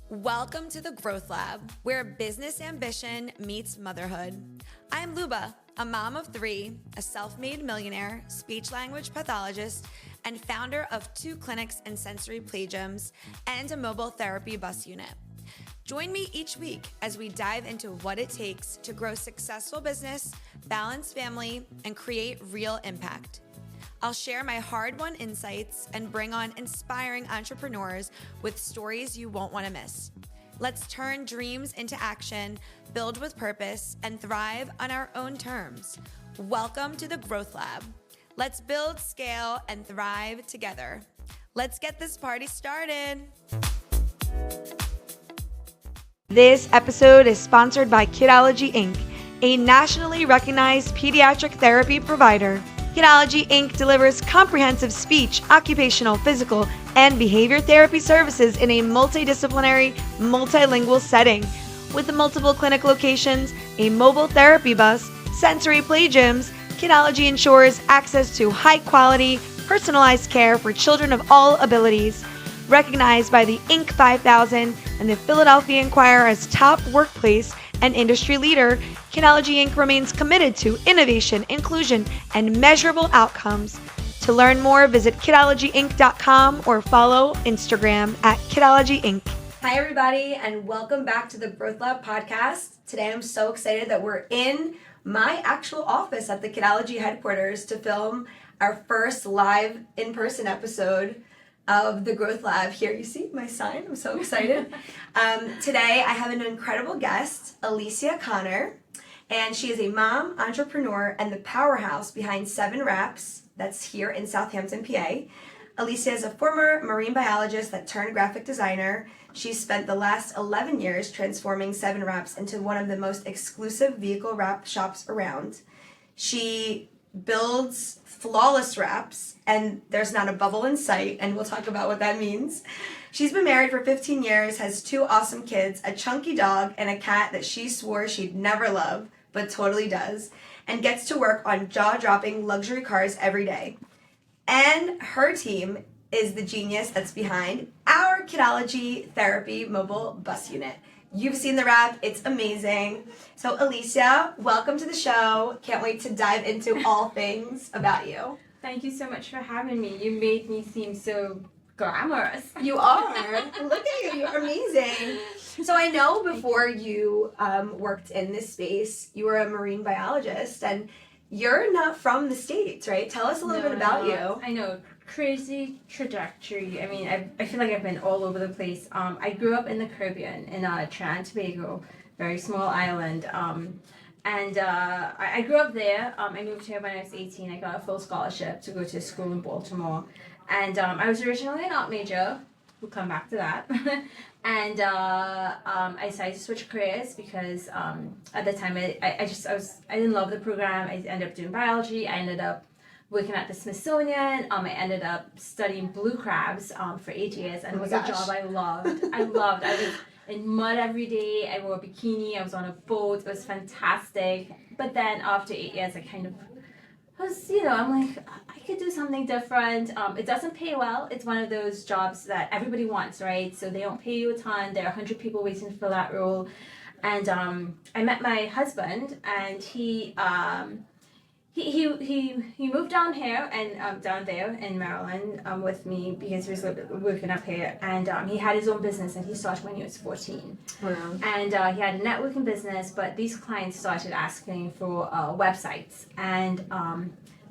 Welcome to the Growth Lab, where business ambition meets motherhood. I'm Luba, a mom of three, a self-made millionaire, speech-language pathologist, and founder of 2 clinics in sensory play gyms and a mobile therapy bus unit. Join me each week as we dive into what it takes to grow successful business, balance family, and create real impact. I'll share my hard-won insights and bring on inspiring entrepreneurs with stories you won't want to miss. Let's turn dreams into action, build with purpose, and thrive on our own terms. Welcome to the Growth Lab. Let's build, scale, and thrive together. Let's get this party started. This episode is sponsored by Kidology Inc., a nationally recognized pediatric therapy provider. Kidology Inc. delivers comprehensive speech, occupational, physical, and behavior therapy services in a multidisciplinary, multilingual setting. With multiple clinic locations, a mobile therapy bus, sensory play gyms, Kidology ensures access to high-quality, personalized care for children of all abilities. Recognized by the Inc. 5000 and the Philadelphia Inquirer as top workplace and industry leader, Kidology Inc. remains committed to innovation, inclusion, and measurable outcomes. To learn more, visit kidologyinc.com or follow Instagram at Kidology Inc. Hi, everybody, and welcome back to the Growth Lab podcast. Today, I'm so excited that we're in my actual office at the Kidology headquarters to film our first live in-person episode of the Growth Lab. Here you see my sign. I'm so excited. Today I have an incredible guest, Alicia Conner, and she is a mom, entrepreneur, and the powerhouse behind Unwrapped, that's here in Southampton, PA. Alicia is a former marine biologist that turned graphic designer. She's spent the last 11 years transforming Unwrapped into one of the most exclusive vehicle wrap shops around. She builds flawless wraps, and there's not a bubble in sight, and we'll talk about what that means. She's been married for 15 years, has 2 awesome kids, a chunky dog, and a cat that she swore she'd never love, but totally does, and gets to work on jaw-dropping luxury cars every day. And her team is the genius that's behind our Kidology Therapy mobile bus unit. You've seen the wrap. It's amazing. So, Alicia, welcome to the show. Can't wait to dive into all things about you. Thank you so much for having me. You made me seem so glamorous. You are. Look at you. You're amazing. So I know before you worked in this space, you were a marine biologist, and you're not from the States, right? Tell us a little bit about you. I know. Crazy trajectory. I mean, I feel like I've been all over the place. I grew up in the Caribbean, in Trinidad and Tobago, very small island. I grew up there. I moved here when I was 18. I got a full scholarship to go to school in Baltimore. And I was originally an art major. We'll come back to that. And I decided to switch careers because at the time I didn't love the program. I ended up doing biology. I ended up working at the Smithsonian. I ended up studying blue crabs for 8 years, and it was a job I loved. I was in mud every day. I wore a bikini. I was on a boat. It was fantastic. But then after 8 years, I kind of was, I'm like, I could do something different. It doesn't pay well. It's one of those jobs that everybody wants, right? So they don't pay you a ton. There are 100 people waiting to fill that role. And I met my husband, and he moved down here and down there in Maryland with me because he was working up here, and he had his own business, and he started when he was 14. Wow. And he had a networking business, but these clients started asking for websites, and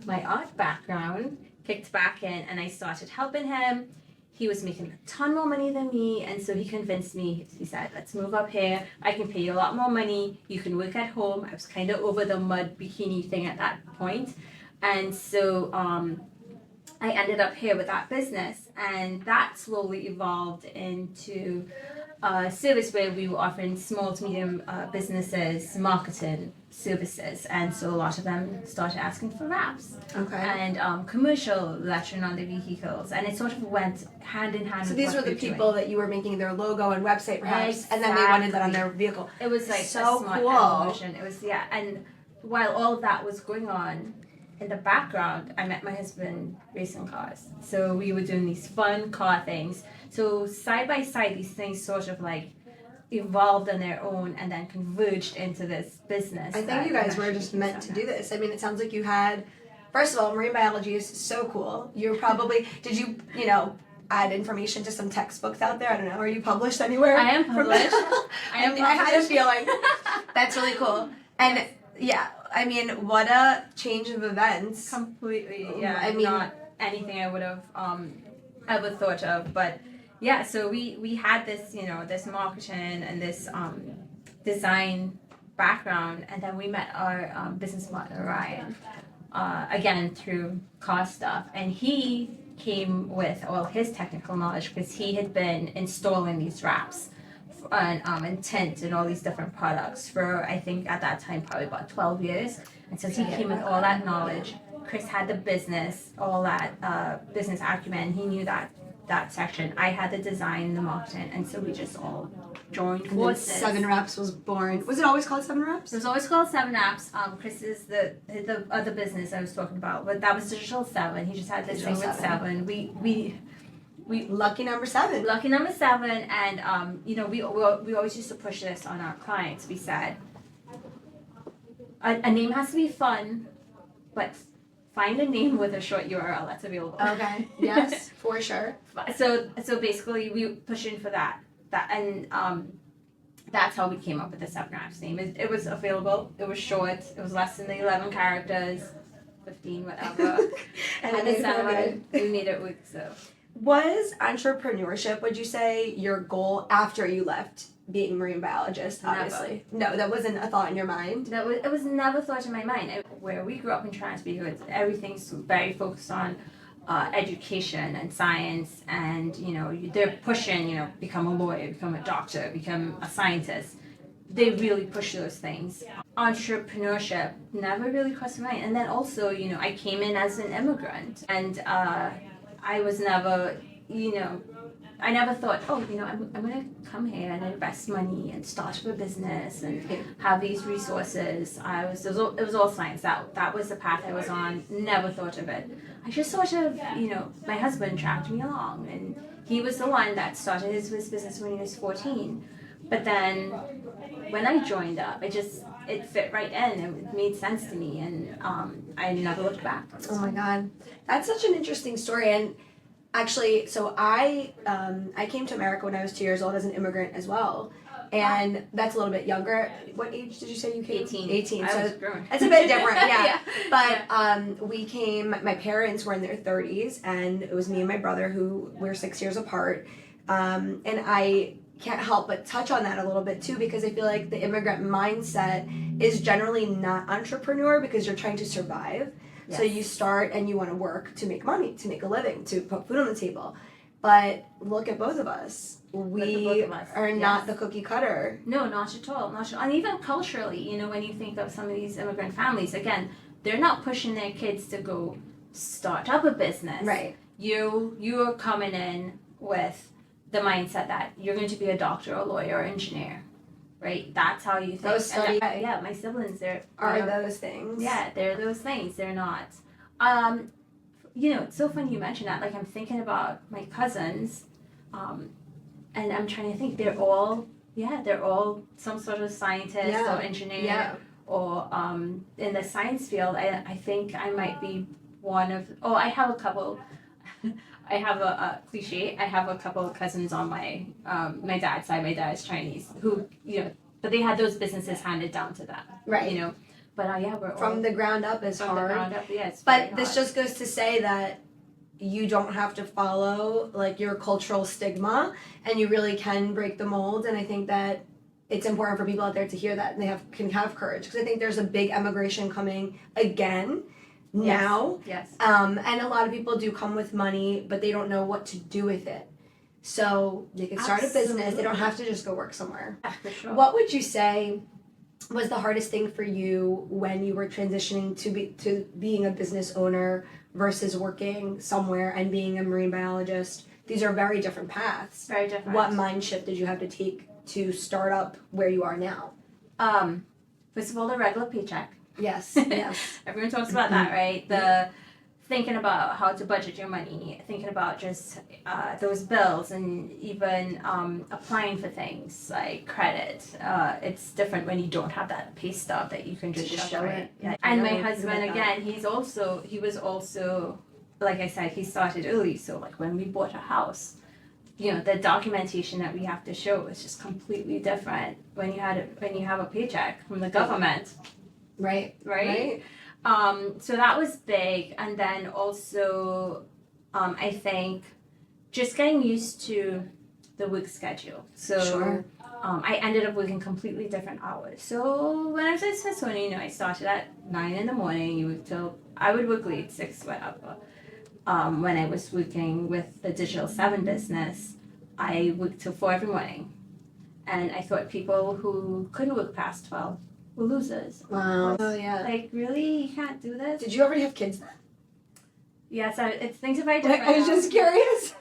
my art background kicked back in, and I started helping him. He was making a ton more money than me, and so he convinced me. He said, let's move up here. I can pay you a lot more money. You can work at home. I was kind of over the mud bikini thing at that point. And so I ended up here with that business, and that slowly evolved into a service where we were offering small to medium businesses marketing services, and so a lot of them started asking for wraps. Okay. And commercial lettering on the vehicles, and it sort of went hand in hand. So these were the people that you were making their logo and website perhaps, and then they wanted that on their vehicle. It was like so a smart cool. evolution. It was, and while all of that was going on, in the background, I met my husband racing cars. So we were doing these fun car things. So side by side, these things sort of like evolved on their own and then converged into this business. I think you guys were just meant to do this. I mean, it sounds like you had, first of all, marine biology is so cool. You're probably, did you, add information to some textbooks out there? I don't know. Are you published anywhere? I am published. I had a feeling. That's really cool. And yeah, I mean, what a change of events. Completely, yeah. I mean, not anything I would have ever thought of, but yeah. So we had this, this marketing and this design background, and then we met our business partner Ryan again through car stuff, and he came with all his technical knowledge because he had been installing these wraps and tint and all these different products for, I think at that time, probably about 12 years. And so he came with all that knowledge. Chris had the business, all that business acumen. He knew that section. I had the design, the marketing, and so we just all joined forces. 7 Wraps was born. Was it always called 7 Wraps? It was always called 7 Wraps. Chris is the other business I was talking about, but that was Digital 7. He just had this thing with 7. We lucky number 7. Lucky number 7, and we always used to push this on our clients. We said a name has to be fun, but find a name with a short URL that's available. Okay. Yes, for sure. So basically we pushing for that and that's how we came up with the 7 Wraps name. It was available. It was short. It was less than the 11 characters, 15, whatever. And the 7 we made it with so. Was entrepreneurship, would you say, your goal after you left being marine biologist, obviously? Never. No, that wasn't a thought in your mind? It was never thought in my mind. Where we grew up in Toronto, everything's very focused on education and science, and they're pushing, become a lawyer, become a doctor, become a scientist. They really push those things. Entrepreneurship never really crossed my mind. And then also, I came in as an immigrant, and I was never, I never thought, I'm going to come here and invest money and start up a business and have these resources. It was all science. That was the path I was on. Never thought of it. I just sort of, my husband dragged me along, and he was the one that started his business when he was 14. But then when I joined up, it fit right in. It made sense to me, and I never looked back. Oh my God, that's such an interesting story. And actually, so I came to America when I was 2 years old as an immigrant as well, and that's a little bit younger. What age did you say you came? 18. 18. I So was grown. it's a bit different, yeah. Yeah. But we came. My parents were in their 30s, and it was me and my brother who were 6 years apart, and I can't help but touch on that a little bit too, because I feel like the immigrant mindset is generally not entrepreneur because you're trying to survive. Yes. So you start and you want to work to make money, to make a living, to put food on the table. But look at both of us. We are not the cookie cutter. No, not at all. Not at all. And even culturally, when you think of some of these immigrant families, again, they're not pushing their kids to go start up a business. Right. You are coming in with the mindset that you're going to be a doctor, a lawyer, or engineer, right? That's how you think. My siblings, are those things. Yeah, they're those things. They're not. It's so funny you mentioned that. Like, I'm thinking about my cousins, and I'm trying to think. They're all some sort of scientist or engineer or in the science field. I think I might be one of. Oh, I have a couple. I have a cliche. I have a couple of cousins on my dad's side. My dad's Chinese, who but they had those businesses handed down to them, right? But we're all from the ground up is hard. From the ground up, yes. But this just goes to say that you don't have to follow like your cultural stigma, and you really can break the mold. And I think that it's important for people out there to hear that, and they can have courage, because I think there's a big emigration coming again. Now. Yes. And a lot of people do come with money, but they don't know what to do with it. So they can start a business. They don't have to just go work somewhere. Yeah, for sure. What would you say was the hardest thing for you when you were transitioning to being a business owner versus working somewhere and being a marine biologist? These are very different paths. Very different. What mind shift did you have to take to start up where you are now? First of all, the regular paycheck. Yes, yes. Everyone talks about that, right? The thinking about how to budget your money, thinking about just those bills, and even applying for things like credit. It's different when you don't have that pay stub that you can just show it. Yeah. And my husband, again, he was also, like I said, he started early. So like when we bought a house, the documentation that we have to show is just completely different when you have a paycheck from the government. Right. So that was big. And then also, I think just getting used to the work schedule. So Sure. I ended up working completely different hours. So when I was at Smithsonian, I started at 9 in the morning. I would work late, 6, whatever. When I was working with the Digital 7 business, I worked till 4 every morning. And I thought people who couldn't work past 12 were losers. Wow. Oh, yeah. Like, really? You can't do this? Did you already have kids then? Yes, it's things are very different. I was just curious.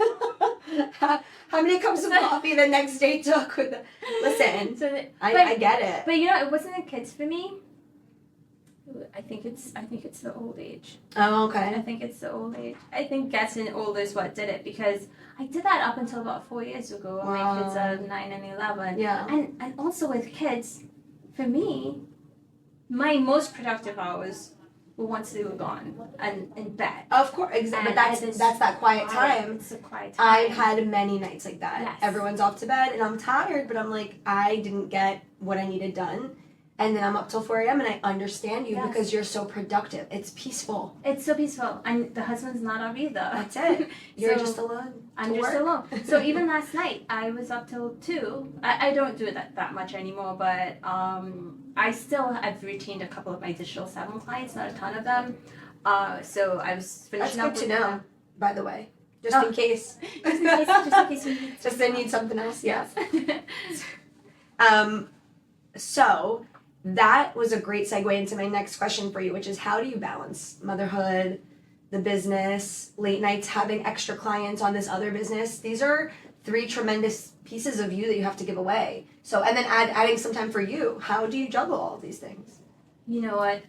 How many cups of coffee the next day took with the... Listen, I get it. But it wasn't the kids for me. I think it's the old age. Oh, okay. I think it's the old age. I think getting older is what did it, because I did that up until about 4 years ago. Wow. My kids are 9 and 11. Yeah. And also with kids, for me, my most productive hours were once they were gone and in bed. Of course, exactly. But that's that quiet time. It's a quiet time. I've had many nights like that. Yes. Everyone's off to bed and I'm tired, but I'm like, I didn't get what I needed done. And then I'm up till 4 a.m. and I understand you because you're so productive. It's peaceful. It's so peaceful. And the husband's not up either. That's it. You're just alone. I'm just alone. So even last night, I was up till 2. I don't do that much anymore, but I still have retained a couple of my Digital 7 clients, not a ton of them. So I was finishing up. That's good to know, by the way. Just in case. Just in case you need Just they need something else. Yes. So that was a great segue into my next question for you, which is how do you balance motherhood, the business, late nights, having extra clients on this other business? These are 3 tremendous pieces of you that you have to give away. So, and then adding some time for you. How do you juggle all of these things? You know what?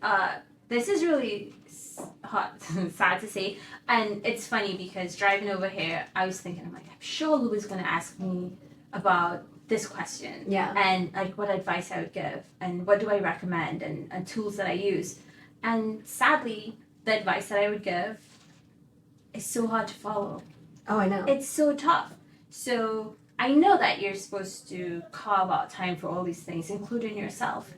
This is really sad to say. And it's funny because driving over here, I was thinking, I'm sure Luba's going to ask me about this question. Yeah. And like what advice I would give and what do I recommend and tools that I use. And sadly, the advice that I would give is so hard to follow. Oh, I know. It's so tough. So I know that you're supposed to carve out time for all these things, including yourself.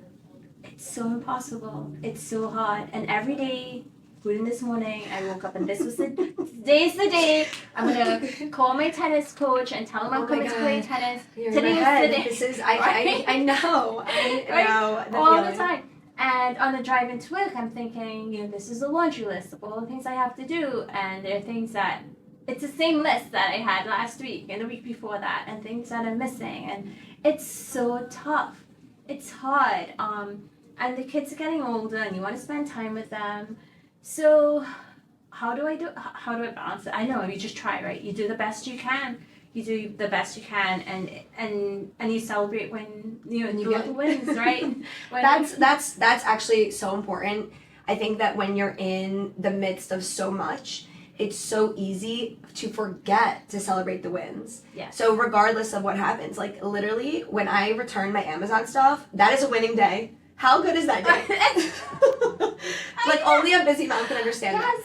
It's so impossible. It's so hard. And every day, including this morning, I woke up and today's the day. I'm gonna call my tennis coach and tell him I'm coming to play tennis. Today is the day. This is I know. All the time. And on the drive into work, I'm thinking, this is a laundry list of all the things I have to do, and there are things that it's the same list that I had last week and the week before that, and things that I'm missing, and it's so tough. It's hard. And the kids are getting older, and you want to spend time with them. So, how do I balance it? I know you just try, right? You do the best you can. You do the best you can, and you celebrate when you get the wins, right? That's actually so important. I think that when you're in the midst of so much, it's so easy to forget to celebrate the wins. Yeah. So regardless of what happens, like literally when I return my Amazon stuff, that is a winning day. How good is that day? Like only a busy mom can understand that.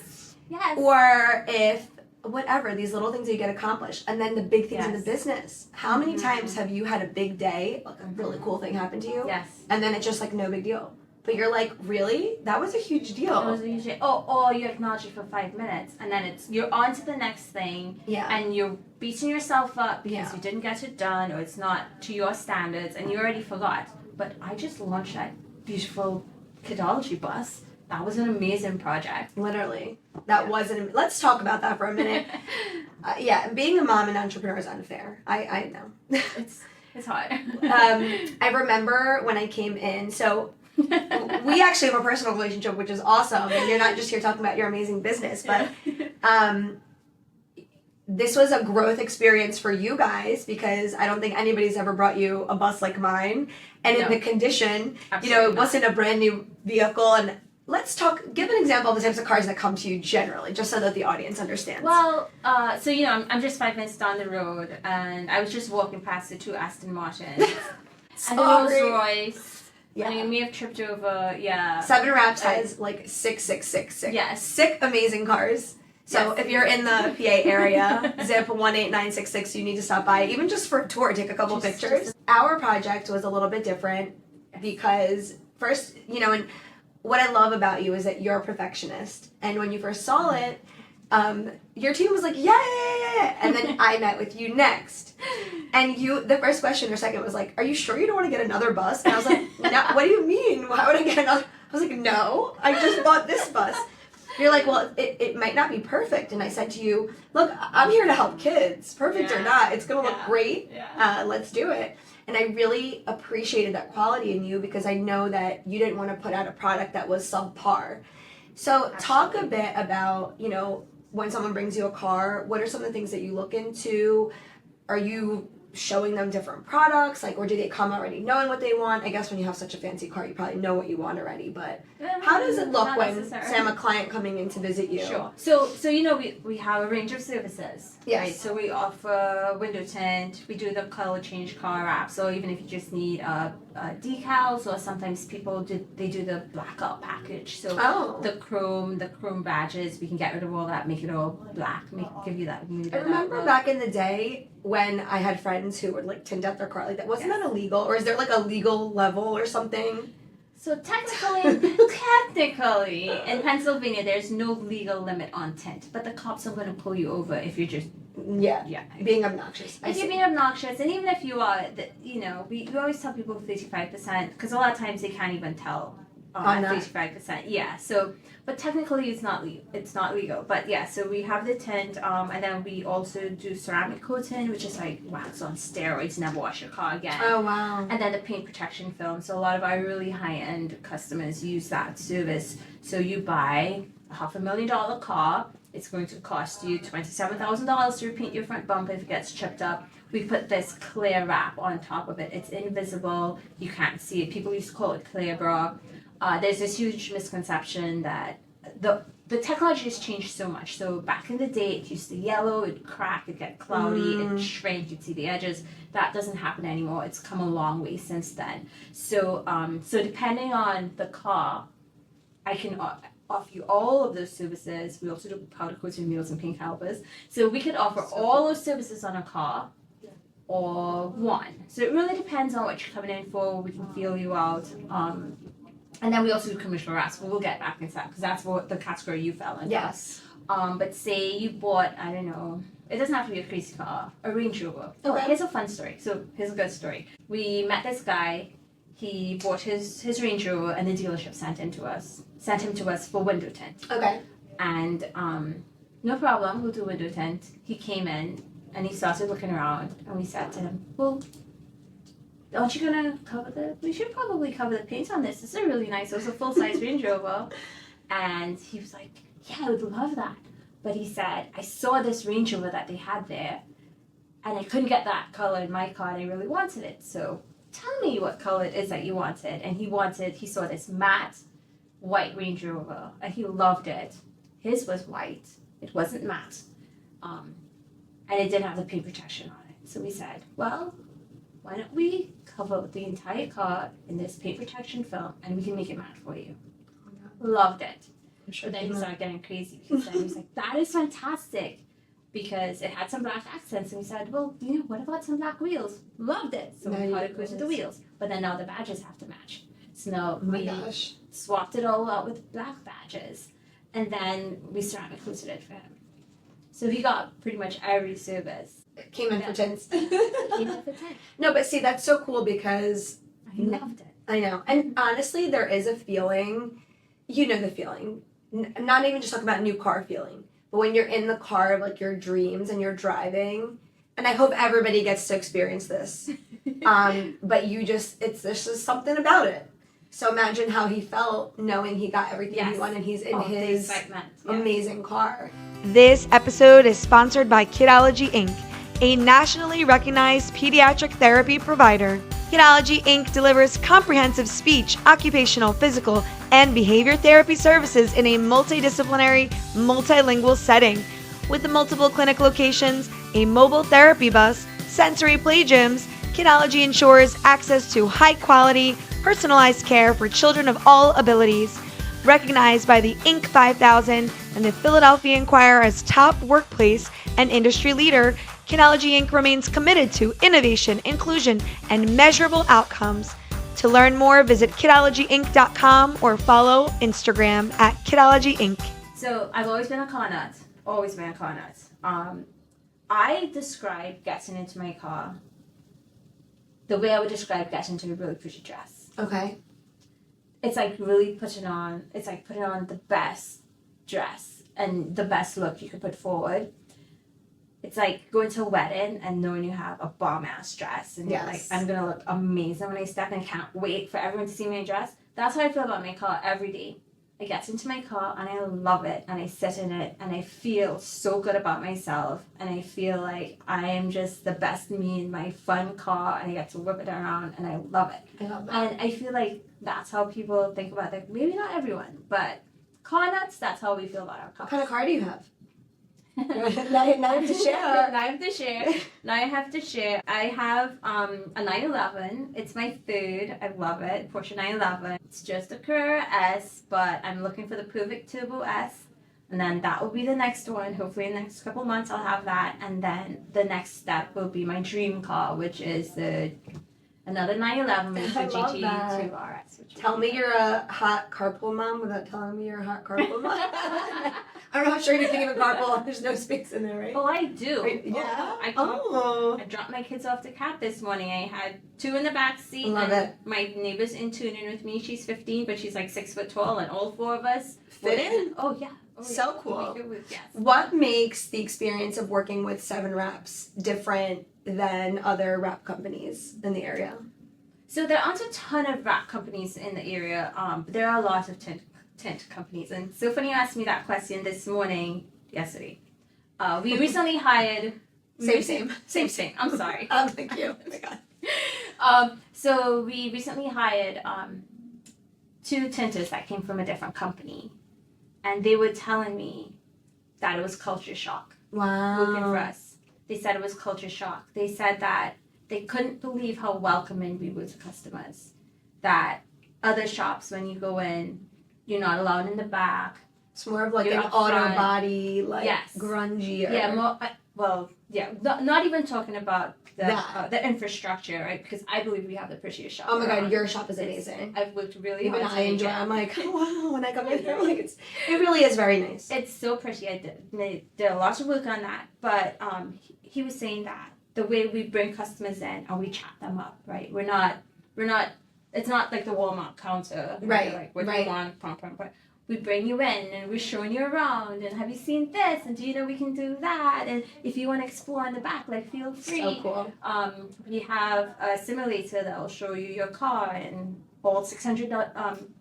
Yes. Or if whatever, these little things that you get accomplished, and then the big things in the business. How many times have you had a big day, like a really cool thing happen to you? Yes. And then it's just like no big deal. But you're like, really? That was a huge deal. It was a huge deal. Or you acknowledge it for 5 minutes, and then you're on to the next thing. Yeah. And you're beating yourself up because you didn't get it done, or it's not to your standards, and you already forgot. But I just launched that beautiful kidology bus. That was an amazing project. Literally. That wasn't... Let's talk about that for a minute. Being a mom and entrepreneur is unfair. I know. It's hard. I remember when I came in, so we actually have a personal relationship, which is awesome, and you're not just here talking about your amazing business, but this was a growth experience for you guys because I don't think anybody's ever brought you a bus like mine. And in the condition, it wasn't a brand new vehicle. And let's give an example of the types of cars that come to you generally, just so that the audience understands. Well, I'm just 5 minutes down the road, and I was just walking past the 2 Aston Martins and the Rolls Royce. Yeah. And I may have tripped over, 7 Wraps has like 6. Yes. Sick, amazing cars. So if you're in the PA area, zip 18966, you need to stop by, even just for a tour, take a couple pictures. Our project was a little bit different because first, and what I love about you is that you're a perfectionist. And when you first saw it, your team was like, yeah. And then I met with you next. And the first question or second was like, are you sure you don't want to get another bus? And I was like, no, what do you mean? Why would I get another? I was like, no, I just bought this bus. You're like, well, it might not be perfect. And I said to you, look, I'm here to help kids. Perfect or not, it's going to look great. Yeah. Let's do it. And I really appreciated that quality in you because I know that you didn't want to put out a product that was subpar. So talk a bit about, when someone brings you a car, what are some of the things that you look into? Are you showing them different products, or do they come already knowing what they want? I guess when you have such a fancy car, you probably know what you want already, but how does it look when, say, I'm a client coming in to visit you? Sure. So we have a range of services. Yes. Right? So we offer window tint, we do the color change car wrap, so even if you just need decals, or sometimes people do the blackout package, so the chrome badges, we can get rid of all that, make it all black, give you that. I remember back in the day when I had friends who would tint out their car like that. Wasn't that illegal, or is there a legal level or something? So technically, in Pennsylvania, there's no legal limit on tint, but the cops are going to pull you over if you're just being obnoxious. If you're being obnoxious, and even if you are, we always tell people 35%, because a lot of times they can't even tell. 35%, yeah. So, but technically it's not legal. It's not legal. But yeah, so we have the tint, and then we also do ceramic coating, which is like wax on steroids. Never wash your car again. Oh wow! And then the paint protection film. So a lot of our really high-end customers use that service. So you buy a $500,000 car. It's going to cost you $27,000 to repaint your front bumper if it gets chipped up. We put this clear wrap on top of it. It's invisible. You can't see it. People used to call it clear bra. There's this huge misconception that the technology has changed so much. So back in the day, it used to yellow, it'd crack, it'd get cloudy, it'd shrink, you'd see the edges. That doesn't happen anymore. It's come a long way since then. So depending on the car, I can offer you all of those services. We also do powder coating wheels and paint calipers. So we could offer all those services on a car or one. So it really depends on what you're coming in for. We can feel you out. And then we also do commercial wraps, but we'll get back into that because that's what the category you fell in. Yes. But say you bought, I don't know, it doesn't have to be a crazy car, a Range Rover. Okay. Here's a fun story. So here's a good story. We met this guy. He bought his Range Rover, and the dealership sent him to us for window tint. Okay. And no problem, we'll do window tint. He came in and he started looking around, and we said to him, well, aren't you gonna we should probably cover the paint on this. This is really nice. It was a full-size Range Rover. And he was like, yeah, I would love that. But he said, I saw this Range Rover that they had there, and I couldn't get that color in my car, and I really wanted it. So tell me what color it is that you wanted. And he saw this matte white Range Rover, and he loved it. His was white. It wasn't matte. And it didn't have the paint protection on it. So we said, well, why don't we cover the entire car in this paint protection film, and we can make it matte for you. Loved it. But then he started getting crazy because then he was like, that is fantastic, because it had some black accents. And we said, well, what about some black wheels? Loved it. So we powder coated the wheels. But then now the badges have to match. So now we swapped it all out with black badges, and then we ceramic coated it for him. So he got pretty much every service. Came in for tints. Came in for tints. No, but see, that's so cool because I loved it. I know. And honestly, there is a feeling, the feeling, not even just talking about new car feeling, but when you're in the car of your dreams and you're driving, and I hope everybody gets to experience this, but there's just something about it. So imagine how he felt knowing he got everything he wanted. He's in his amazing car. This episode is sponsored by Kidology Inc., a nationally recognized pediatric therapy provider. Kidology Inc. delivers comprehensive speech, occupational, physical, and behavior therapy services in a multidisciplinary, multilingual setting. With multiple clinic locations, a mobile therapy bus, sensory play gyms, Kidology ensures access to high-quality, personalized care for children of all abilities. Recognized by the Inc. 5000 and the Philadelphia Inquirer as top workplace and industry leader, Kidology Inc. remains committed to innovation, inclusion, and measurable outcomes. To learn more, visit kidologyinc.com or follow Instagram at Kidology Inc. So I've always been a car nut. Always been a car nut. I describe getting into my car the way I would describe getting into a really pretty dress. Okay. It's like really putting on the best dress and the best look you could put forward. It's like going to a wedding and knowing you have a bomb-ass dress and you're like, I'm gonna look amazing when I step in. I can't wait for everyone to see me in dress. That's how I feel about my car every day. I get into my car and I love it and I sit in it and I feel so good about myself and I feel like I am just the best me in my fun car and I get to whip it around and I love it. I love that. And I feel like that's how people think about it. Maybe not everyone, but car nuts, that's how we feel about our cars. What kind of car do you have? now you have to share. Now I have to share. I have a 911. It's my third. I love it. Porsche 911. It's just a Carrera S, but I'm looking for the perfect Turbo S. And then that will be the next one. Hopefully in the next couple months I'll have that. And then the next step will be my dream car, which is another 911 with the GT2 RS. Tell me you're a hot carpool mom without telling me you're a hot carpool mom. I'm not sure you can even carpool. There's no space in there, right? Oh, I do. Yeah. I dropped my kids off to CAT this morning. I had 2 in the back seat. Love it. My neighbor's in tuning with me. She's 15, but she's like 6 foot tall, and all 4 of us fit in. Oh yeah. So cool. Yes. What makes the experience of working with 7 Wraps different than other wrap companies in the area? So there aren't a ton of wrap companies in the area, but there are a lot of tint companies. And so funny you asked me that question yesterday. We recently hired... Same. I'm sorry. Thank you. Oh my God. So we recently hired 2 tinters that came from a different company. And they were telling me that it was culture shock. Wow. Working for us. They said it was culture shock. They said that they couldn't believe how welcoming we were to customers. That other shops, when you go in, you're not allowed in the back. It's more of like You're an up auto front. body, like Yes. grungy. Yeah, not even talking about the infrastructure, right? Because I believe we have the prettiest shop. Oh my around. God, your shop is amazing. I've worked really Even hard. I enjoy it. I'm like, oh, wow, when I come in here, I'm like, it really is very nice. It's so pretty. They did a lot of work on that. But he was saying that the way we bring customers in and we chat them up, right? We're not. It's not like the Walmart counter. Right. Like what do you want? Pom. We bring you in and we're showing you around and have you seen this and do you know we can do that and if you want to explore in the back, like feel free. So cool. We have a simulator that will show you your car in all 600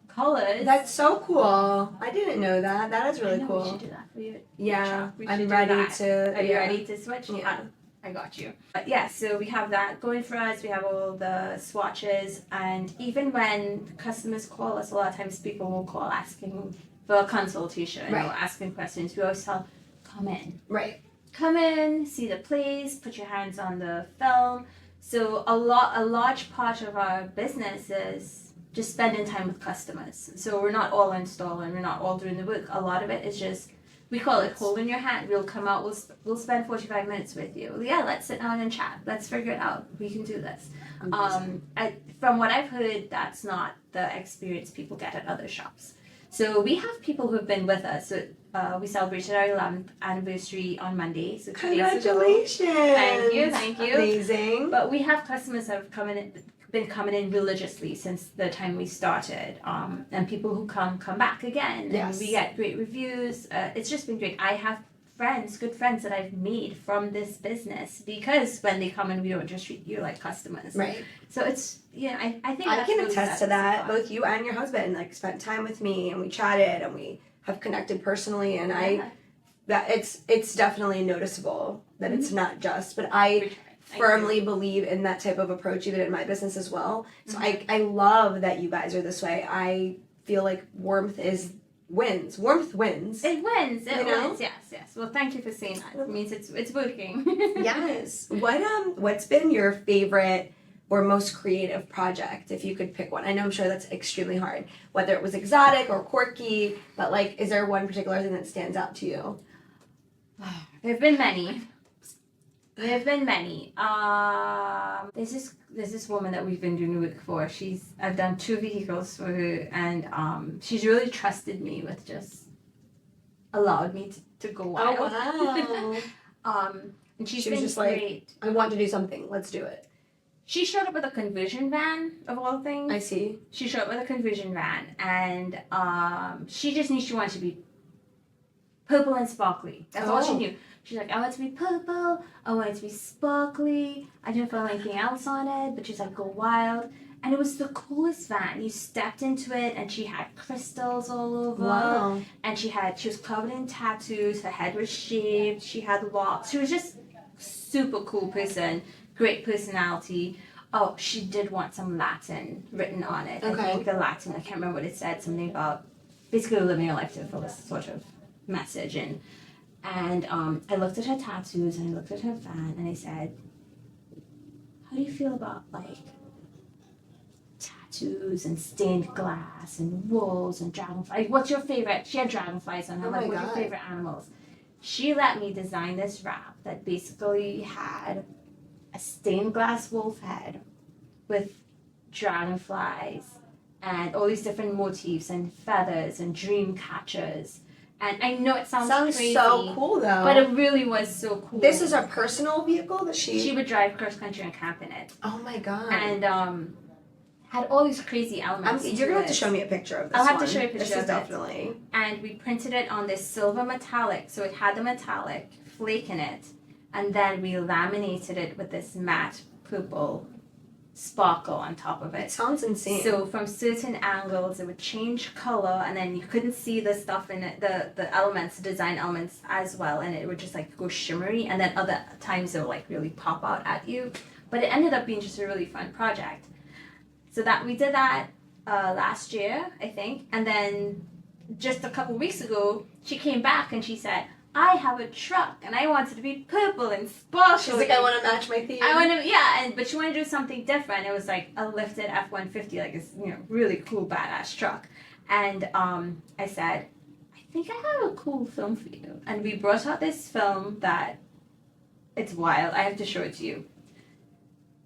colors. That's so cool. I didn't know that. That is really cool. We should do that for you. Yeah, We I'm should do ready that. to. Are you ready to switch? Yeah. I got you. But yeah, so we have that going for us. We have all the swatches, and even when customers call us, a lot of times people will call asking for a consultation or asking questions. We always tell, come in. Right. Come in, see the place, put your hands on the film. So a large part of our business is just spending time with customers. So we're not all installing, we're not all doing the work. A lot of it is just, we call it holding your hand. We'll come out, we'll spend 45 minutes with you. Yeah, let's sit down and chat. Let's figure it out. We can do this. From what I've heard, that's not the experience people get at other shops. So we have people who have been with us. So, we celebrated our 11th anniversary on Monday. So 2 days ago. Congratulations. Thank you. Amazing. But we have customers that have been coming in religiously since the time we started. And people who come back again. Yes. And we get great reviews. It's just been great. I have good friends that I've made from this business, because when they come in, we don't just treat you like customers. Right. So it's, I think I can really attest to sets that. us Both you and your husband like spent time with me, and we chatted, and we have connected personally, and it's definitely noticeable that it's not just, but I firmly believe in that type of approach even in my business as well. So I love that you guys are this way. I feel like warmth wins. Warmth wins. It wins. It know? wins. Yes. Well, thank you for saying that. It means it's working. Yes. What's been your favorite or most creative project, if you could pick one? I know I'm sure that's extremely hard, whether it was exotic or quirky, but like, is there one particular thing that stands out to you? There have been many. There's this woman that we've been doing work for. I've done 2 vehicles for her, and she's really trusted me with just allowed me to go wild. Oh wow. And she's She was been just like, great. I want to do something. Let's do it. She showed up with a conversion van, of all things. I see. She showed up with a conversion van, and she wanted to be purple and sparkly. That's all she knew. She's like, I want it to be purple, I want it to be sparkly, I don't feel anything else on it, but she's like, go wild. And it was the coolest van. You stepped into it, and she had crystals all over. Wow. And she was covered in tattoos, her head was shaved, she had locks. She was just super cool person, great personality. Oh, she did want some Latin written on it. Okay. I think the Latin, I can't remember what it said, something about basically living your life to the fullest sort of message. And I looked at her tattoos, and I looked at her van, and I said, how do you feel about like tattoos and stained glass and wolves and dragonflies? What's your favorite? She had dragonflies on her. What's your favorite animals? She let me design this wrap that basically had a stained glass wolf head with dragonflies and all these different motifs and feathers and dream catchers. And I know it sounds crazy, so cool though. but it really was so cool. This is a personal vehicle that she would drive cross country and camp in it. Oh my god. And had all these crazy elements. You're gonna have to show me a picture of this. I'll have to show you a picture This is of definitely. And we printed it on this silver metallic, so it had the metallic flake in it, and then we laminated it with this matte purple sparkle on top of It it. sounds insane. So from certain angles it would change color, and then you couldn't see the stuff in it, the elements, the design elements as well, and it would just like go shimmery, and then other times it would like really pop out at you. But it ended up being just a really fun project. So that we did that last year, I think, and then just a couple weeks ago she came back and she said, I have a truck and I want it to be purple and sparkly. She's like, I want to match my theme. But she wanted to do something different. It was like a lifted F-150, like this, really cool badass truck. And I said, I think I have a cool film for you. And we brought out this film that, it's wild. I have to show it to you.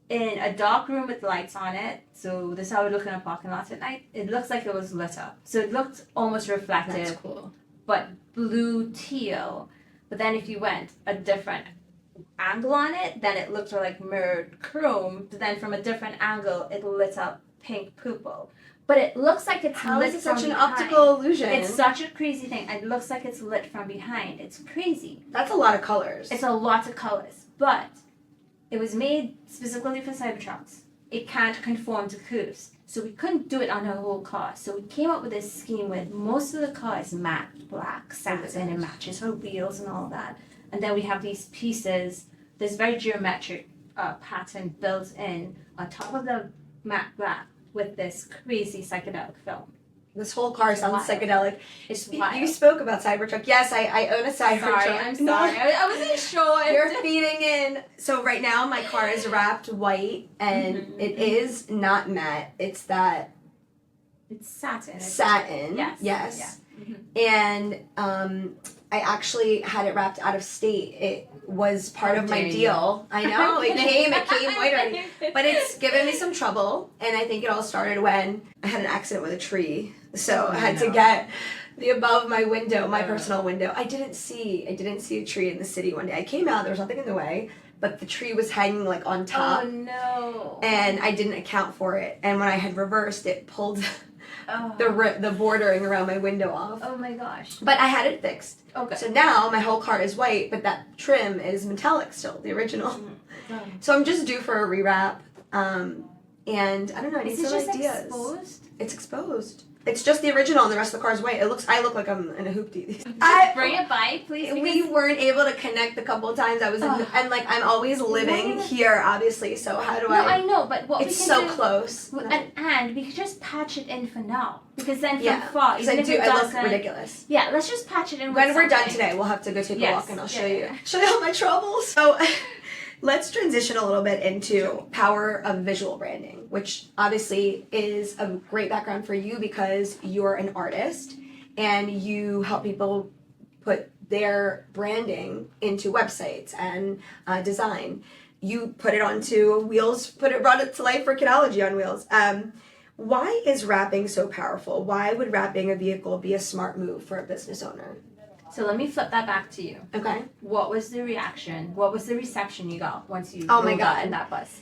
In a dark room with lights on it, so this is how it would look in a parking lot at night. It looks like it was lit up. So it looked almost reflective. That's cool. But blue teal. But then if you went a different angle on it, then it looked like mirrored chrome. But then from a different angle, it lit up pink purple. But it looks like it's How lit is it from such an behind. optical illusion? It's such a crazy thing. It looks like it's lit from behind. It's crazy. That's a lot of colors. It's a lot of colors. But it was made specifically for Cybertrucks. It can't conform to curves. So we couldn't do it on our whole car. So we came up with this scheme where most of the car is matte black satin and matches her wheels and all that. And then we have these pieces, this very geometric pattern built in on top of the matte black with this crazy psychedelic film. This whole car sounds wild. psychedelic. It's You wild. spoke about Cybertruck. Yes, I own a Cybertruck. I'm sorry. I wasn't sure. You're feeding in. So right now my car is wrapped white, and it is not matte. It's that It's satin. satin. Yes. Yes. Yeah. And I actually had it wrapped out of state. It was part of my dare you. deal. I know, it came white already. But it's given me some trouble, and I think it all started when I had an accident with a tree. So I had to get the above my window, my personal window. I didn't see a tree in the city one day. I came out, there was nothing in the way, but the tree was hanging like on top. Oh no. And I didn't account for it. And when I had reversed, it pulled Oh. the bordering around my window off. Oh my gosh. But I had it fixed. Okay. So now my whole car is white, but that trim is metallic still, the original. Mm-hmm. So I'm just due for a rewrap. And I don't know, I need Is it some just ideas. exposed? It's exposed. It's just the original and the rest of the car is white. I look like I'm in a hoopty. Bring it by, please. We weren't able to connect the couple of times I was in, and like I'm always living here, obviously. So how do I know, but what It's we can so do, close. and we could just patch it in for now, because then from Yeah, far, because even if it I look doesn't, ridiculous. yeah, let's just patch it in. When with we're done something. today, we'll have to go take a Yes, walk and I'll show yeah. you all my troubles. So let's transition a little bit into power of visual branding, which obviously is a great background for you because you're an artist and you help people put their branding into websites and design. You put it onto wheels, brought it to life for Kidology on Wheels. Why is wrapping so powerful? Why would wrapping a vehicle be a smart move for a business owner? So let me flip that back to you. Okay. What was the reaction? What was the reception you got once you Oh my rolled out God. in that bus?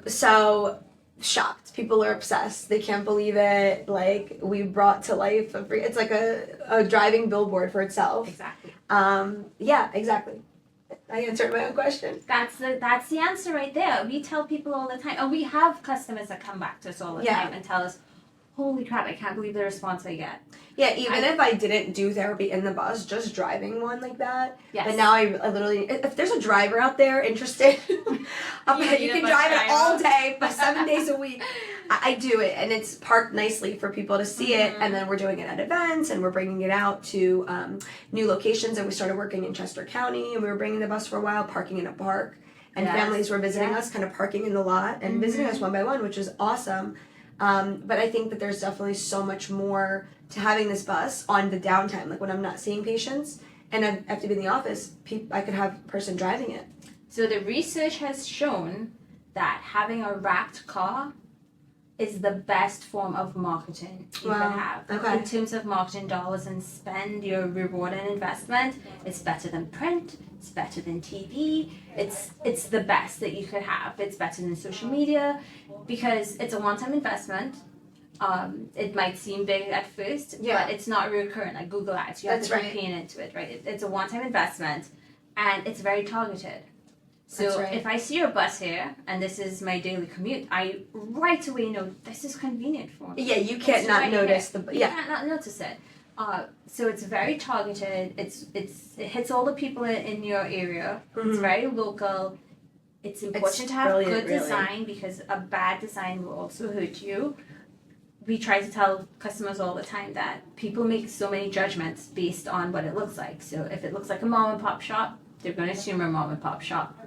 So shocked. People are obsessed. They can't believe it. Like we brought to life it's like a driving billboard for itself. Exactly. Yeah, exactly. I answered my own question. That's the answer right there. We tell people all the time, and we have customers that come back to us all the Yeah. time and tell us, "Holy crap! I can't believe the response I get." Yeah, even if I didn't do therapy in the bus, just driving one like that. Yes. But now I literally, if there's a driver out there interested, you need can a bus drive it driver. all day for 7 days a week. I do it, and it's parked nicely for people to see it. And then we're doing it at events, and we're bringing it out to new locations. And we started working in Chester County, and we were bringing the bus for a while, parking in a park. And Yes. families were visiting Yes. us, kind of parking in the lot and visiting us one by one, which is awesome. But I think that there's definitely so much more to having this bus on the downtime, like when I'm not seeing patients and I have to be in the office, I could have a person driving it. So the research has shown that having a wrapped car is the best form of marketing you Wow. can have. Okay. In terms of marketing dollars and spend, your reward and investment, it's better than print, it's better than TV, it's the best that you could have. It's better than social media because it's a one-time investment. It might seem big at first, Yeah. but it's not recurrent like Google Ads. You have That's to right. keep paying into it, right? It's a one-time investment and it's very targeted. So That's right. if I see your bus here and this is my daily commute, I right away know this is convenient for me. Yeah, you can't It's not right notice here. the You yeah. can't not notice it. So it's very targeted. It hits all the people in your area. It's very local. It's important to have brilliant, good really. design because a bad design will also hurt you. We try to tell customers all the time that people make so many judgments based on what it looks like. So if it looks like a mom and pop shop, they're going to assume a mom and pop shop.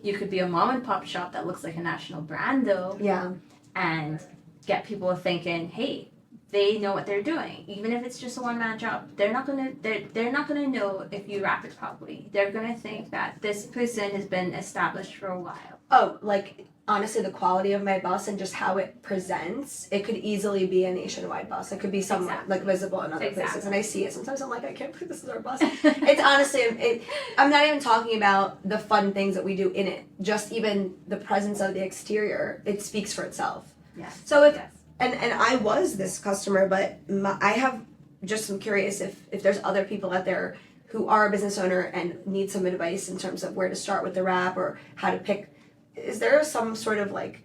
You could be a mom and pop shop that looks like a national brand though, Yeah. and get people thinking, hey, they know what they're doing. Even if it's just a one-man job, they're not gonna know if you wrap it properly. They're gonna think that this person has been established for a while. Oh, like honestly, the quality of my bus and just how it presents, it could easily be a nationwide bus. It could be somewhere Exactly. like visible in other places, Exactly. and I see it. Sometimes I'm like, I can't believe this is our bus. It's honestly, I'm not even talking about the fun things that we do in it. Just even the presence of the exterior, it speaks for itself. Yes. So if yes. and I was this customer, but I have just am curious if there's other people out there who are a business owner and need some advice in terms of where to start with the wrap or how to pick. Is there some sort of like,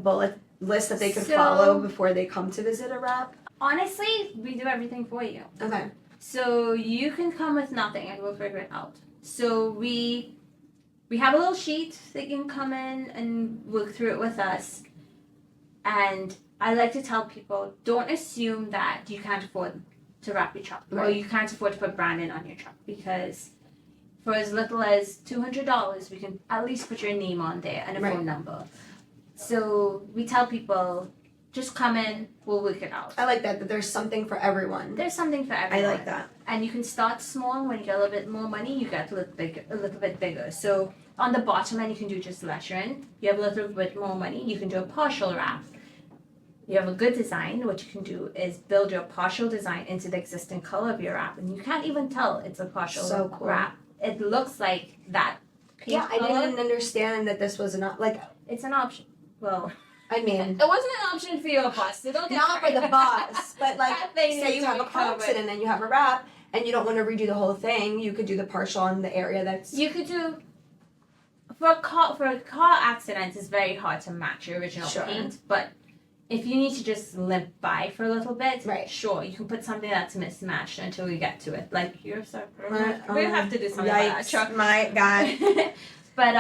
bullet list that they could So- follow before they come to visit a wrap? Honestly, we do everything for you. Okay. So you can come with nothing and we'll figure it out. So we have a little sheet that you can come in and work through it with us. And I like to tell people, don't assume that you can't afford to wrap your truck or Right. you can't afford to put branding on your truck because for as little as $200, we can at least put your name on there and a Right. phone number. So we tell people, just come in, we'll work it out. I like that there's something for everyone. There's something for I everyone. like that. And you can start small. When you get a little bit more money, you get a little bit bigger. So on the bottom end, you can do just lettering. You have a little bit more money, you can do a partial wrap. You have a good design. What you can do is build your partial design into the existing color of your wrap, and you can't even tell it's a partial So cool. wrap. It looks like that pink Yeah, I color. didn't understand that this was not like. It's an option. Well, I mean, it wasn't an option for your bus. So don't get not for the carried bus, but like, That thing say needs you to have be a car covered. accident and you have a wrap, and you don't want to redo the whole thing. You could do the partial on the area that's. You could do for a car accident. It's very hard to match your original Sure. paint, but if you need to just limp by for a little bit, Right. sure, you can put something that's mismatched until we get to it. Like you're so My- we have to do something about that Yikes, truck. my God. But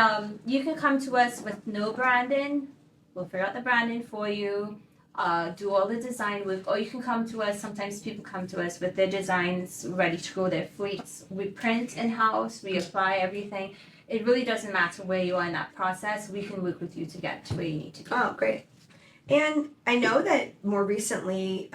you can come to us with no branding. We'll figure out the branding for you. Do all the design work, or you can come to us. Sometimes people come to us with their designs ready to go, their fleets. We print in house. We apply everything. It really doesn't matter where you are in that process. We can work with you to get to where you need to go. Oh, great. And I know that more recently,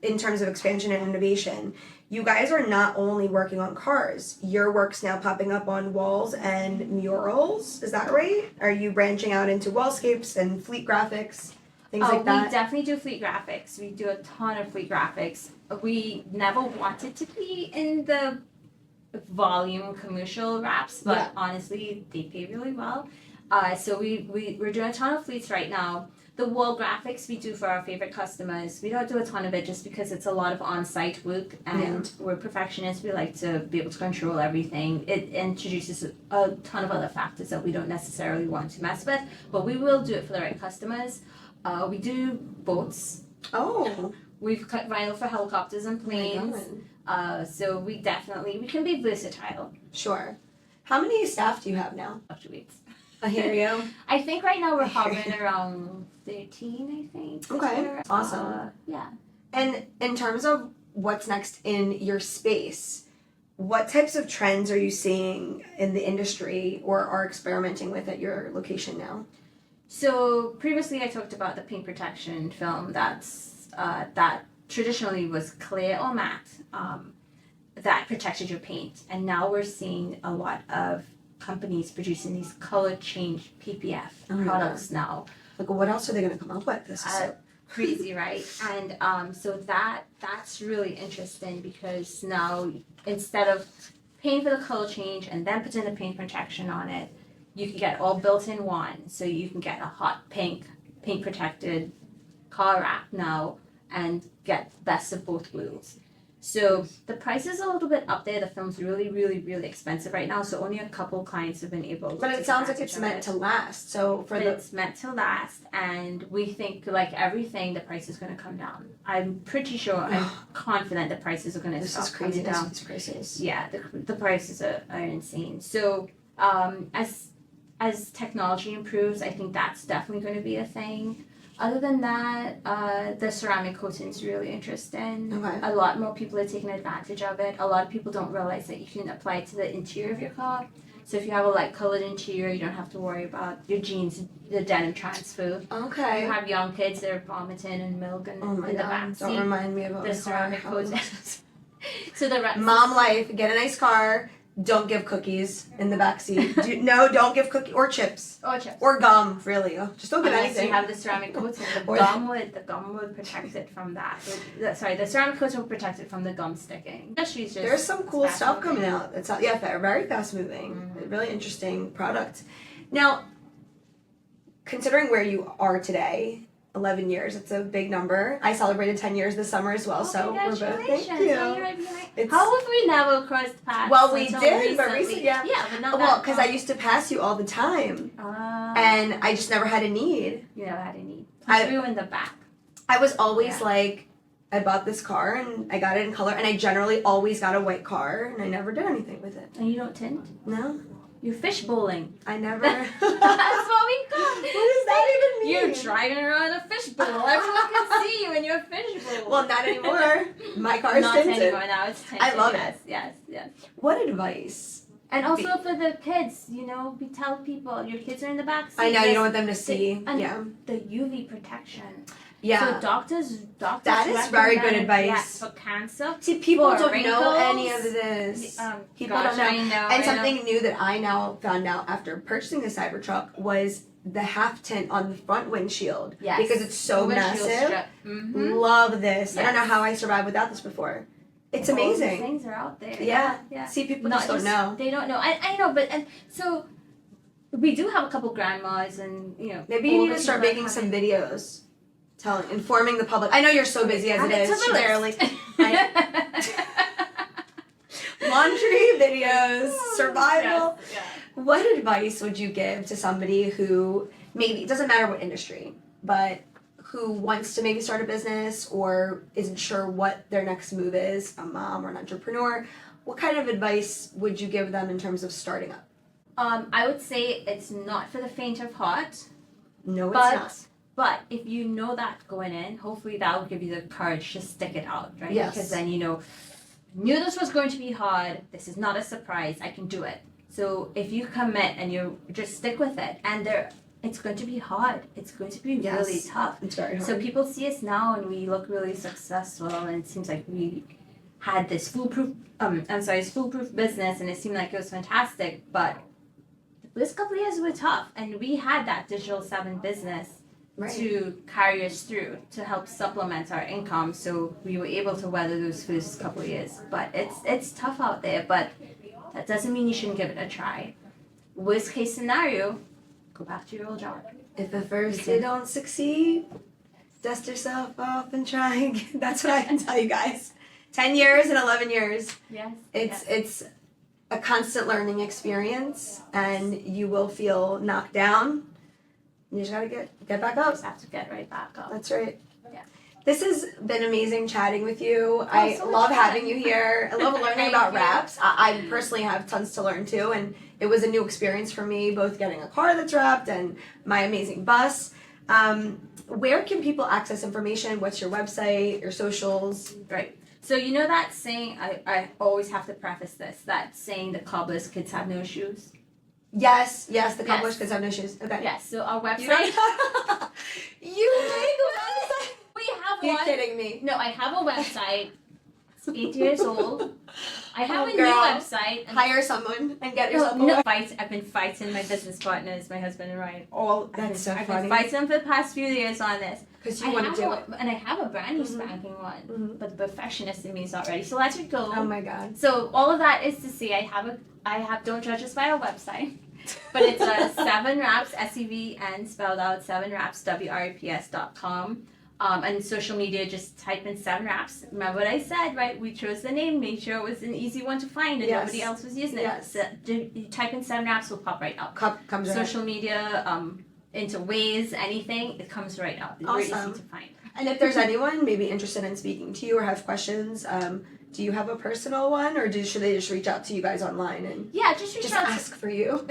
in terms of expansion and innovation, you guys are not only working on cars. Your work's now popping up on walls and murals. Is that right? Are you branching out into wallscapes and fleet graphics, things like We that? definitely do fleet graphics. We do a ton of fleet graphics. We never wanted to be in the volume commercial wraps, but Yeah. honestly, they pay really well. So we're doing a ton of fleets right now. The wall graphics we do for our favorite customers. We don't do a ton of it just because it's a lot of on-site work, and we're perfectionists. We like to be able to control everything. It introduces a ton of other factors that we don't necessarily want to mess with, but we will do it for the right customers. We do boats. Oh, We've cut vinyl for helicopters and my planes. God. So we can be versatile. Sure. How many staff do you have now? Fluctuates. I hear you. I think right now we're hovering around 13, I think. Okay, We're, awesome. Yeah. And in terms of what's next in your space, what types of trends are you seeing in the industry or are experimenting with at your location now? So previously I talked about the paint protection film that traditionally was clear or matte, that protected your paint. And now we're seeing a lot of companies producing these color change PPF products now. Like, what else are they going to come up with? This is so Crazy, right? And so that's really interesting because now instead of paying for the color change and then putting the paint protection on it, you can get all built in one. So you can get a hot pink paint protected car wrap now and get best of both worlds. So the price is a little bit up there. The film's really, really, really expensive right now. So only a couple clients have been able to. But it sounds like it's meant to last. So for the It's meant to last, and we think like everything, the price is going to come down. I'm pretty sure. I'm confident the prices are going to this stop is crazy. coming down. This is crazy. Yeah, the prices are insane. So as technology improves, I think that's definitely going to be a thing. Other than that, the ceramic coating is really interesting. Okay. A lot more people are taking advantage of it. A lot of people don't realize that you can apply it to the interior of your car. So if you have a light colored interior, you don't have to worry about your jeans, the denim transfer. Okay. You have young kids that are vomiting and milk in Oh my the God! back Don't seat. remind me of The ceramic coating. So Mom life. Get a nice car. Don't give cookies in the back seat. Don't give cookies or chips or chips. or gum. Really, just don't give Unless anything. you have the ceramic coating, the Or- gum would protect it from that. The ceramic coating will protect it from the gum sticking. There's some cool stuff coming fast-moving. out. It's very fast moving. Really interesting product. Now, considering where you are today, 11 years, it's a big number. I celebrated 10 years this summer as well, so we're both. Congratulations! Thank you. Now you're right behind. It's- How have we never crossed paths? Well, we until did, but recently, yeah. Yeah, but not Well, that because I used to pass you all the time, long. and I just never had a need. You never had any. I- You in the back. I was always Yeah. like, I bought this car and I got it in color, and I generally always got a white car, and I never did anything with it. And you don't tint? No, You're fish bowling. I never. That's what we call it. What does that even mean? You're driving around a fish bowl. Everyone can see you in your fish bowl. Well, not anymore. My car is Not tinted. anymore. Now it's tinted. I love yes, Yes, yes. What advice? And also for the kids, we tell people your kids are in the back seat. I know you yes, don't want them to see. and Yeah. the UV protection. Yeah. So doctors. That is very good recommend, advice. yes, for cancer. See, people for don't know wrinkles, any of this. People gosh, don't know. I know. And I something know. new that I now found out after purchasing the Cybertruck was the half tint on the front windshield. Yes. Because it's so Windshield massive. strip. Mhm. Love this. I don't know Yes. how I survived without this before. It's All these amazing. things are out there. Yeah. Yeah. See, people Not just don't know. They don't know. I know, but and so we do have a couple grandmas and, Maybe you need older to start people making that some have it. videos, informing the public. I know you're so busy as it Add is. to the She's list. literally laundry videos, survival. Yes, yeah. What advice would you give to somebody who maybe, it doesn't matter what industry, but who wants to maybe start a business or isn't sure what their next move is, a mom or an entrepreneur? What kind of advice would you give them in terms of starting up? I would say it's not for the faint of heart. No, it's But- not. But if you know that going in, hopefully that will give you the courage to stick it out, right? Yes. Because then knew this was going to be hard. This is not a surprise. I can do it. So if you commit and you just stick with it, and it's going to be hard. It's going to be Yes. really tough. It's very hard. So people see us now and we look really successful, and it seems like we had this foolproof business, and it seemed like it was fantastic. But this couple of years were tough, and we had that Digital 7 business Right. to carry us through to help supplement our income, so we were able to weather those first couple of years. But it's tough out there, but that doesn't mean you shouldn't give it a try. Worst case scenario, go back to your old job. If at first you don't succeed, dust yourself off and try again. That's what I can tell you guys. 10 years and 11 years. Yes. It's a constant learning experience, and you will feel knocked down. You just gotta get back up. Just have to get right back up. That's right. Yeah. This has been amazing chatting with you. I so much love fun. having you here. I love learning Thank about you. wraps. I personally have tons to learn too, and it was a new experience for me, both getting a car that's wrapped and my amazing bus. Where can people access information? What's your website, your socials? Right. So that saying, I always have to preface this, that saying the cobbler's kids have no shoes. Yes, the cobbler's Yes. kids have no shoes. Okay. Yes, so our You website, don't You make a website? we have You're one. kidding me. No, I have a website. It's 8 years old. I have Oh, a girl. new website. And Hire someone and get yourself a no, website. I've been fighting my business partners, my husband and Ryan. That's so I've funny. been fighting them for the past few years on this. Because you want to do it. And I have a brand new Mhm. spanking one, Mhm. but the perfectionist in me is not ready. So let's go. Oh my god. So all of that is to say, don't judge us by our website, but it's a 7wraps, SEVN spelled out 7wraps, WRAPS.com. And social media, just type in 7wraps. Remember what I said, right? We chose the name, made sure it was an easy one to find, and Yes. nobody else was using it. Yes. So you type in 7wraps, will pop right up. Comes right. Social media, into Waze, anything, it comes right up. It's very Awesome. easy to find. And if there's anyone maybe interested in speaking to you or have questions, do you have a personal one, or should they just reach out to you guys online and Yeah, just reach out. ask for you?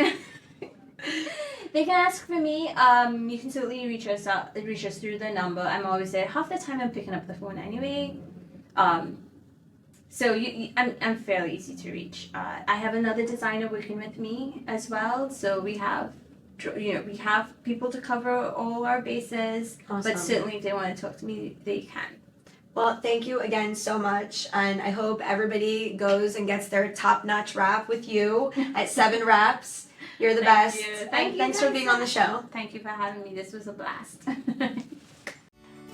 They can ask for me. You can certainly reach us through the number. I'm always there. Half the time I'm picking up the phone anyway. So I'm fairly easy to reach. I have another designer working with me as well. So we have people to cover all our bases. Awesome. But certainly if they want to talk to me, they can. Well, thank you again so much, and I hope everybody goes and gets their top-notch wrap with you at 7wraps. You're the Thank best. you. And Thank you thanks for guys being so on the show. Thank you for having me. This was a blast.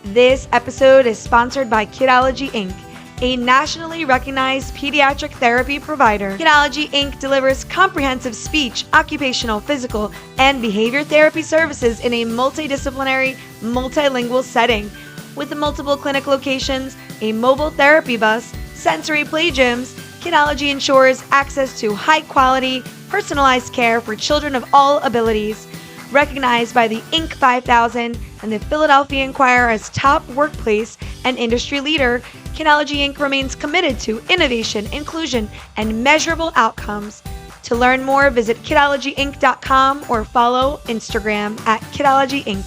This episode is sponsored by Kidology Inc., a nationally recognized pediatric therapy provider. Kidology Inc. delivers comprehensive speech, occupational, physical, and behavior therapy services in a multidisciplinary, multilingual setting. With multiple clinic locations, a mobile therapy bus, sensory play gyms, Kidology ensures access to high-quality, personalized care for children of all abilities. Recognized by the Inc. 5000 and the Philadelphia Inquirer as top workplace and industry leader, Kidology Inc. remains committed to innovation, inclusion, and measurable outcomes. To learn more, visit kidologyinc.com or follow Instagram at Kidology Inc.